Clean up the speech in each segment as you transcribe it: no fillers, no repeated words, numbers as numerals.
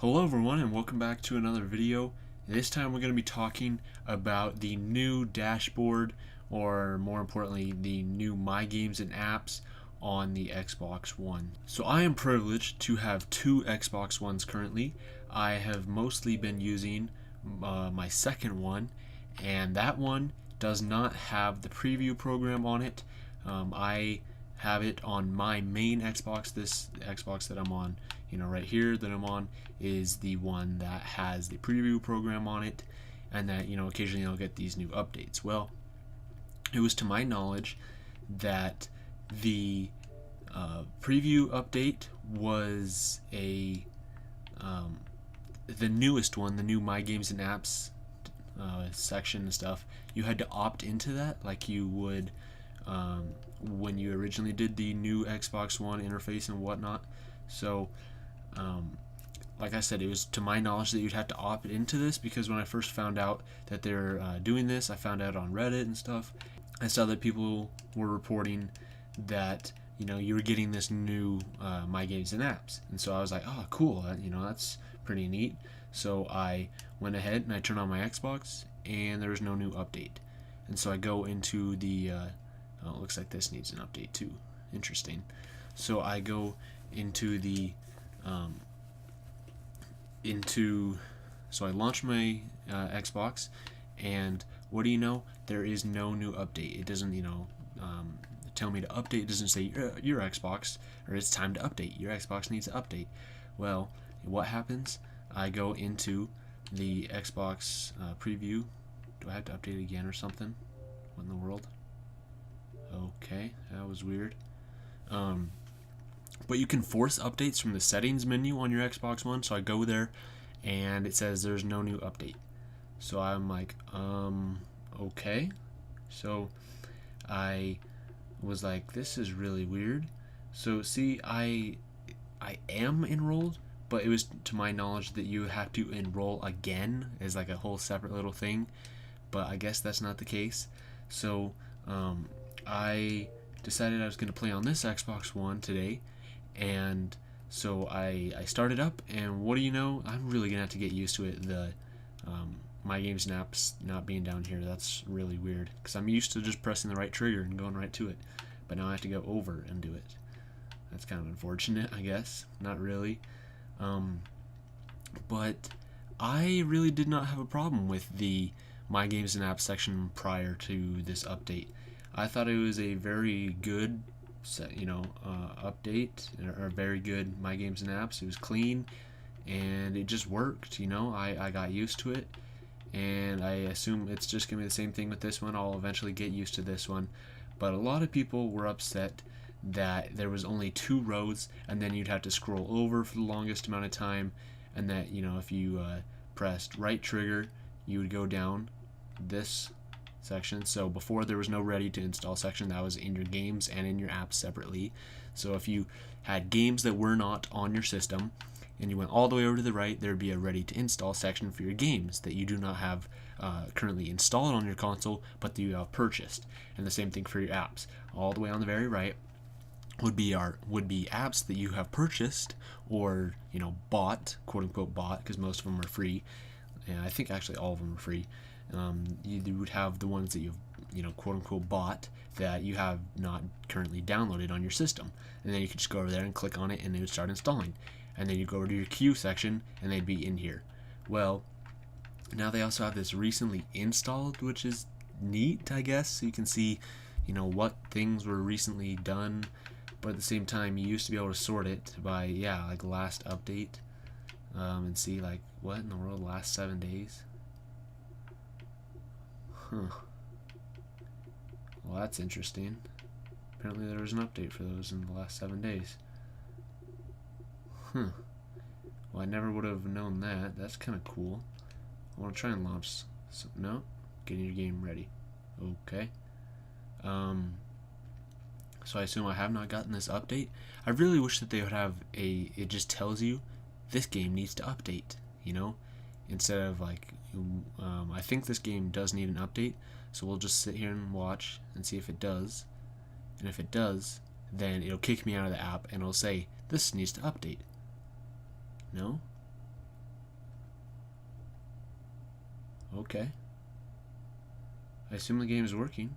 Hello everyone and welcome back to another video. This time we're going to be talking about the new dashboard, or more importantly the new My Games and Apps on the Xbox One. So I am privileged to have two Xbox Ones currently. I have mostly been using my second one, and that one does not have the preview program on it. I have it on my main Xbox. This Xbox that I'm on, right here that I'm on, is the one that has the preview program on it, and that occasionally I'll get these new updates. Well, it was to my knowledge that the preview update was the newest one, the new My Games and Apps section and stuff. You had to opt into that like you would when you originally did the new Xbox One interface and whatnot. So like I said, it was to my knowledge that you'd have to opt into this, because when I first found out that they're doing this, I found out on Reddit and stuff. I saw that people were reporting that you were getting this new My Games and Apps, and so I was like, oh cool, that's pretty neat. So I went ahead and I turned on my Xbox, and there was no new update. And so I go into the oh, it looks like this needs an update too. Interesting. So I go into the so I launch my Xbox, and what do you know? There is no new update. It doesn't tell me to update. It doesn't say your Xbox, or it's time to update. Your Xbox needs to update. Well, what happens? I go into the Xbox preview. Do I have to update again or something? What in the world? Okay, that was weird. But you can force updates from the settings menu on your Xbox One. So I go there, and it says there's no new update. So I'm like, okay. So I was like, this is really weird. So see, I am enrolled, but it was to my knowledge that you have to enroll again as like a whole separate little thing. But I guess that's not the case. So I decided I was going to play on this Xbox One today, and so I started up, and what do you know? I'm really going to have to get used to it. The My Games and Apps not being down here, that's really weird, because I'm used to just pressing the right trigger and going right to it, but now I have to go over and do it. That's kind of unfortunate, I guess. Not really. But I really did not have a problem with the My Games and Apps section prior to this update. I thought it was a very good update, or a very good My Games and Apps. It was clean, and it just worked. I got used to it, and I assume it's just going to be the same thing with this one. I'll eventually get used to this one. But a lot of people were upset that there was only 2 rows, and then you'd have to scroll over for the longest amount of time, and that if you pressed right trigger, you would go down this section. So before, there was no ready to install section. That was in your games and in your apps separately. So if you had games that were not on your system and you went all the way over to the right, there'd be a ready to install section for your games that you do not have currently installed on your console, but that you have purchased. And the same thing for your apps. All the way on the very right would be apps that you have purchased, or bought, quote unquote bought, because most of them are free. And I think actually all of them are free. You would have the ones that you've quote unquote bought that you have not currently downloaded on your system, and then you could just go over there and click on it, and it would start installing. And then you go over to your queue section, and they'd be in here. Well, now they also have this recently installed, which is neat, I guess. So you can see what things were recently done, but at the same time you used to be able to sort it by like last update, and see like what in the world, last 7 days. Well, that's interesting. Apparently there was an update for those in the last 7 days. Well, I never would have known that. That's kind of cool. I want to try and launch no? Getting your game ready. Okay. So I assume I have not gotten this update. I really wish that they would have it just tells you this game needs to update, instead of like, I think this game does need an update, so we'll just sit here and watch and see if it does. And if it does, then it'll kick me out of the app, and it'll say this needs to update. No? Okay. I assume the game is working.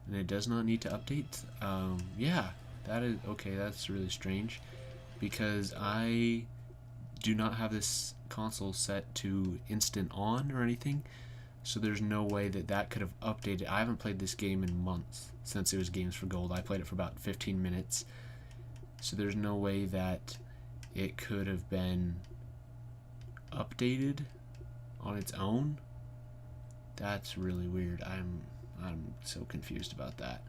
And it does not need to update. Yeah, that is okay. That's really strange because I do not have this console set to instant on or anything, so there's no way that that could have updated. I haven't played this game in months since it was Games for Gold. I played it for about 15 minutes, so there's no way that it could have been updated on its own. That's really weird. I'm so confused about that.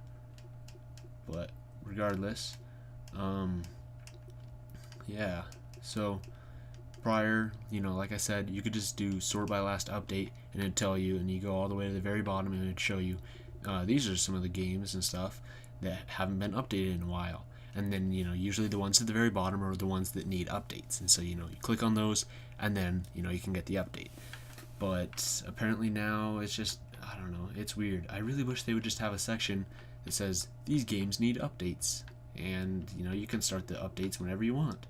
But regardless, yeah. So prior, like I said, you could just do sort by last update and it'd tell you, and you go all the way to the very bottom and it'd show you these are some of the games and stuff that haven't been updated in a while. And then usually the ones at the very bottom are the ones that need updates, and so you click on those and then you can get the update. But apparently now it's just, I don't know, it's weird. I really wish they would just have a section that says these games need updates, and you can start the updates whenever you want.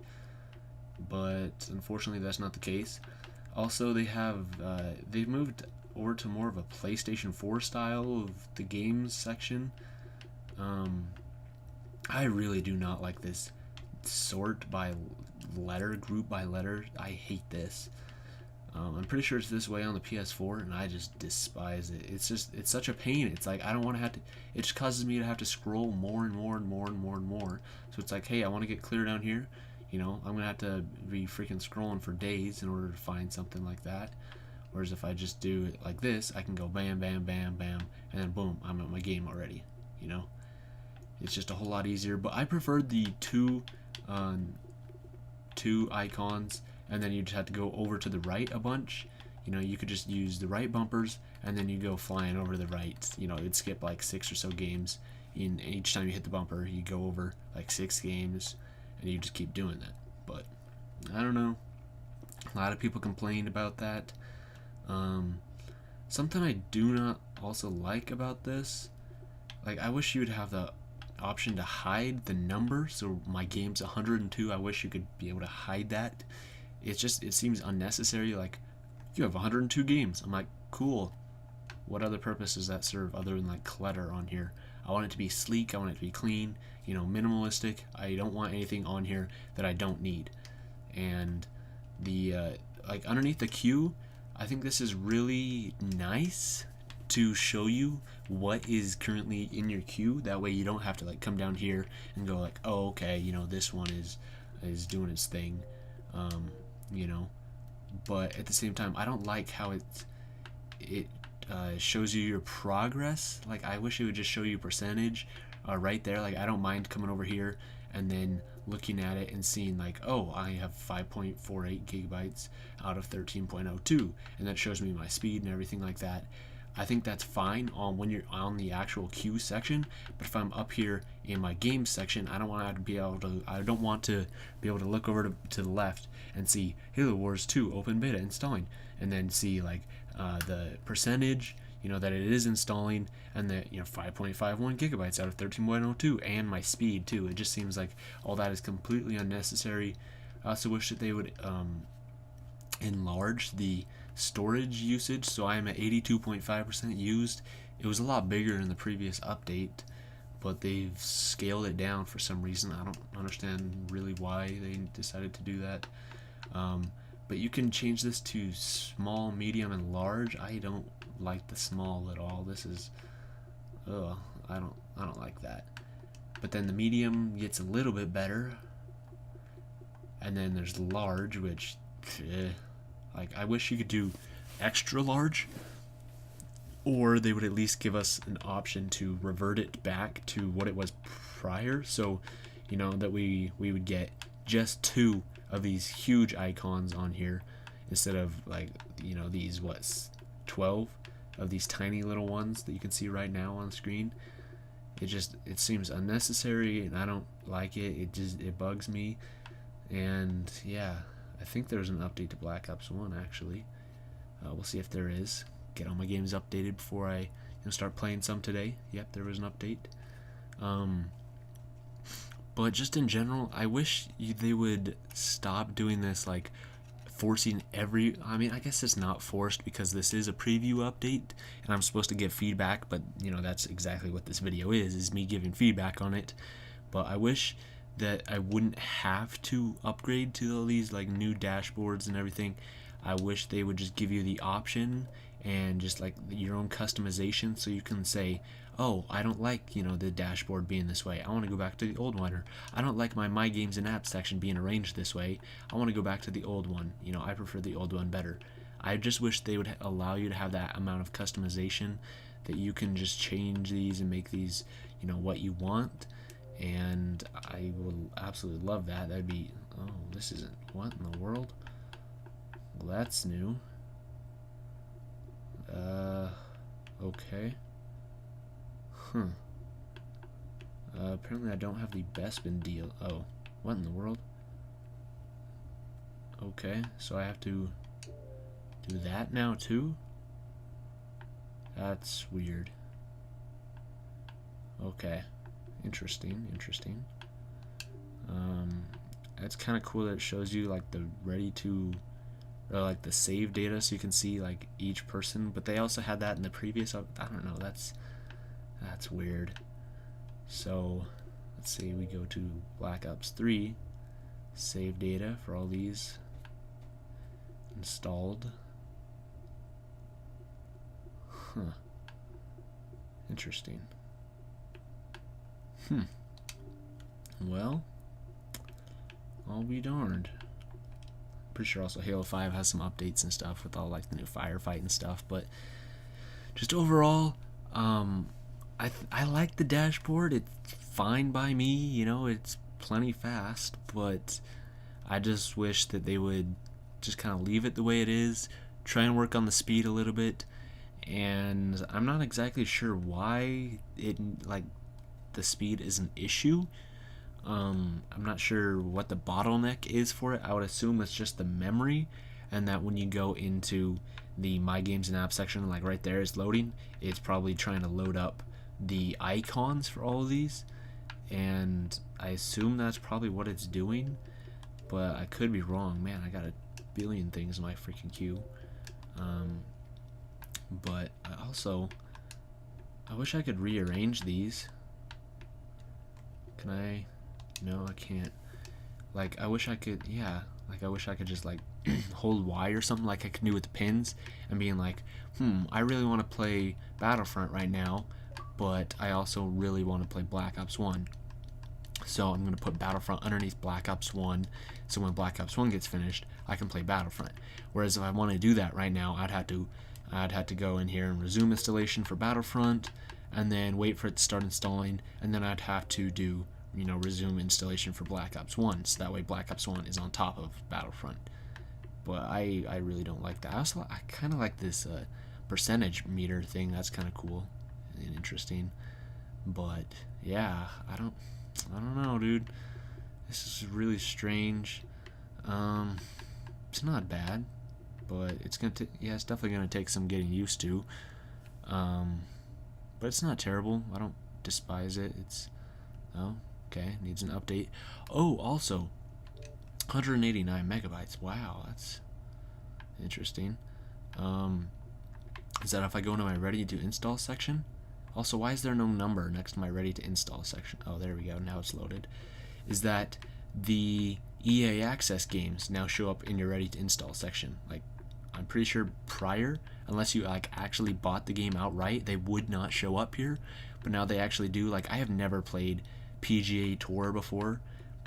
But unfortunately that's not the case. Also, they've moved over to more of a PlayStation 4 style of the games section. I really do not like this sort by letter, group by letter. I hate this. I'm pretty sure it's this way on the PS4, and I just despise it. It's such a pain. It's like I don't want to have to. It just causes me to have to scroll more and more and more and more and more. So it's like, hey, I want to get clear down here. I'm gonna have to be freaking scrolling for days in order to find something like that. Whereas if I just do it like this, I can go bam, bam, bam, bam, and then boom, I'm at my game already. It's just a whole lot easier. But I preferred the two icons, and then you just have to go over to the right a bunch. You could just use the right bumpers, and then you go flying over to the right. It'd skip like 6 or so games. And each time you hit the bumper, you go over like 6 games, and you just keep doing that. But I don't know. A lot of people complained about that. Something I do not also like about this, like I wish you would have the option to hide the number. So my game's 102. I wish you could be able to hide that. It seems unnecessary. Like, you have 102 games. I'm like, cool. What other purpose does that serve other than like clutter on here? I want it to be sleek. I want it to be clean. Minimalistic. I don't want anything on here that I don't need. And the like underneath the queue, I think this is really nice to show you what is currently in your queue. That way you don't have to like come down here and go like, oh, okay, this one is doing its thing. But at the same time, I don't like how it shows you your progress. Like, I wish it would just show you percentage right there. Like, I don't mind coming over here and then looking at it and seeing like, oh, I have 5.48 gigabytes out of 13.02, and that shows me my speed and everything like that. I think that's fine when you're on the actual queue section, but if I'm up here in my game section, I don't want to be able to look over to the left and see Halo Wars 2 open beta installing, and then see like the percentage, that it is installing, and that 5.51 gigabytes out of 13.02, and my speed too. It just seems like all that is completely unnecessary. I also wish that they would enlarge the storage usage, so I am at 82.5% used. It was a lot bigger in the previous update, but they've scaled it down for some reason. I don't understand really why they decided to do that. But you can change this to small, medium, and large. I don't like the small at all. This is, I don't like that. But then the medium gets a little bit better, and then there's large, which, like, I wish you could do extra large, or they would at least give us an option to revert it back to what it was prior, so that we would get just 2 of these huge icons on here instead of like these 12 of these tiny little ones that you can see right now on the screen. It seems unnecessary, and I don't like it. It bugs me. And yeah, I think there's an update to Black Ops 1 actually. We'll see if there is. Get all my games updated before I start playing some today. Yep, there was an update. But just in general, I wish they would stop doing this like forcing I mean, I guess it's not forced because this is a preview update and I'm supposed to give feedback, but you know, that's exactly what this video is me giving feedback on it. But I wish that I wouldn't have to upgrade to all these like new dashboards and everything. I wish they would just give you the option and just like your own customization, so you can say, oh, I don't like, you know, the dashboard being this way, I want to go back to the old one. Or I don't like my games and apps section being arranged this way, I want to go back to the old one. You know, I prefer the old one better. I just wish they would allow you to have that amount of customization, that you can just change these and make these, you know, what you want. And I will absolutely love that. That'd be, oh, this isn't, what in the world? Well, that's new. Okay. Apparently I don't have the Bespin deal. Oh, what in the world? Okay, so I have to do that now too? That's weird. Okay. Interesting. It's kind of cool that it shows you like the ready to, or like the save data, so you can see like each person. But they also had that in the previous. I don't know. That's weird. So let's see. We go to Black Ops 3. Save data for all these installed. Huh. Interesting. Well, I'll be darned. Pretty sure also Halo 5 has some updates and stuff with all like the new firefight and stuff, but just overall, I like the dashboard. It's fine by me, you know, it's plenty fast, but I just wish that they would just kind of leave it the way it is, try and work on the speed a little bit. And I'm not exactly sure why the speed is an issue. I'm not sure what the bottleneck is for it. I would assume it's just the memory, and that when you go into the My Games and Apps section, like right there is loading, it's probably trying to load up the icons for all of these, and I assume that's probably what it's doing, but I could be wrong. Man, I got a billion things in my freaking queue. But I wish I could rearrange these. Can I? No, I can't. Like, I wish I could, yeah. Like, I wish I could just, like, hold Y or something like I can do with the pins, and being like, I really want to play Battlefront right now, but I also really want to play Black Ops 1. So I'm going to put Battlefront underneath Black Ops 1, so when Black Ops 1 gets finished, I can play Battlefront. Whereas if I want to do that right now, I'd have to go in here and resume installation for Battlefront, and then wait for it to start installing, and then I'd have to do, you know, resume installation for Black Ops 1, so that way Black Ops 1 is on top of Battlefront. But I really don't like that. I kind of like this percentage meter thing. That's kind of cool and interesting. But yeah, I don't know, dude. This is really strange. It's not bad, but it's it's definitely gonna take some getting used to. But it's not terrible. I don't despise it. Okay, needs an update. Oh, also 189 megabytes. Wow, that's interesting. Is that if I go into my ready to install section? Also, why is there no number next to my ready to install section? Oh, there we go. Now it's loaded. Is that the EA Access games now show up in your ready to install section? Like, I'm pretty sure prior, unless you like actually bought the game outright, they would not show up here. But now they actually do. Like, I have never played PGA Tour before,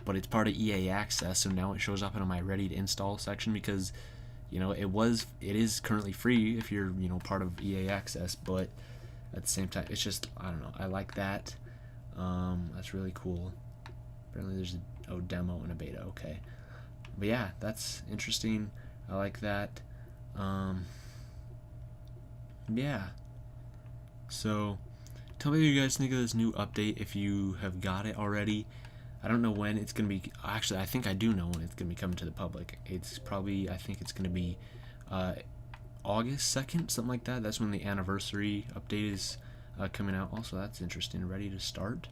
but it's part of EA Access, so now it shows up in my ready to install section because, you know, it is currently free if you're, you know, part of EA Access, but at the same time, it's just, I don't know, I like that. That's really cool. Apparently there's a demo and a beta. Okay, but yeah, that's interesting. I like that. Yeah, so tell me what you guys think of this new update if you have got it already. I don't know when it's going to be. Actually, I think I do know when it's going to be coming to the public. It's probably, I think it's going to be August 2nd, something like that. That's when the anniversary update is coming out. Also, that's interesting. Ready to start.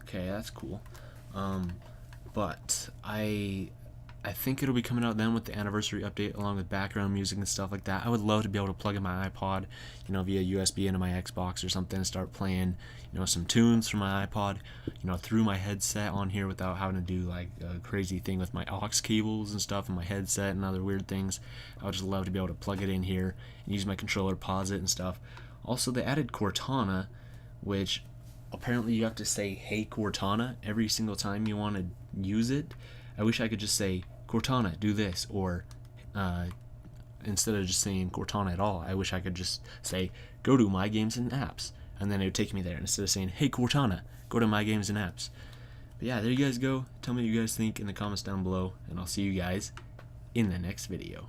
Okay, that's cool. But I I think it'll be coming out then with the anniversary update, along with background music and stuff like that. I would love to be able to plug in my iPod, via USB into my Xbox or something, and start playing, some tunes from my iPod, through my headset on here without having to do like a crazy thing with my aux cables and stuff and my headset and other weird things. I would just love to be able to plug it in here and use my controller, pause it and stuff. Also, they added Cortana, which apparently you have to say "Hey Cortana" every single time you want to use it. I wish I could just say, "Cortana, do this," or instead of just saying Cortana at all, I wish I could just say, "Go to My Games and Apps," and then it would take me there. And instead of saying, "Hey Cortana, go to My Games and Apps." But yeah, there you guys go. Tell me what you guys think in the comments down below, and I'll see you guys in the next video.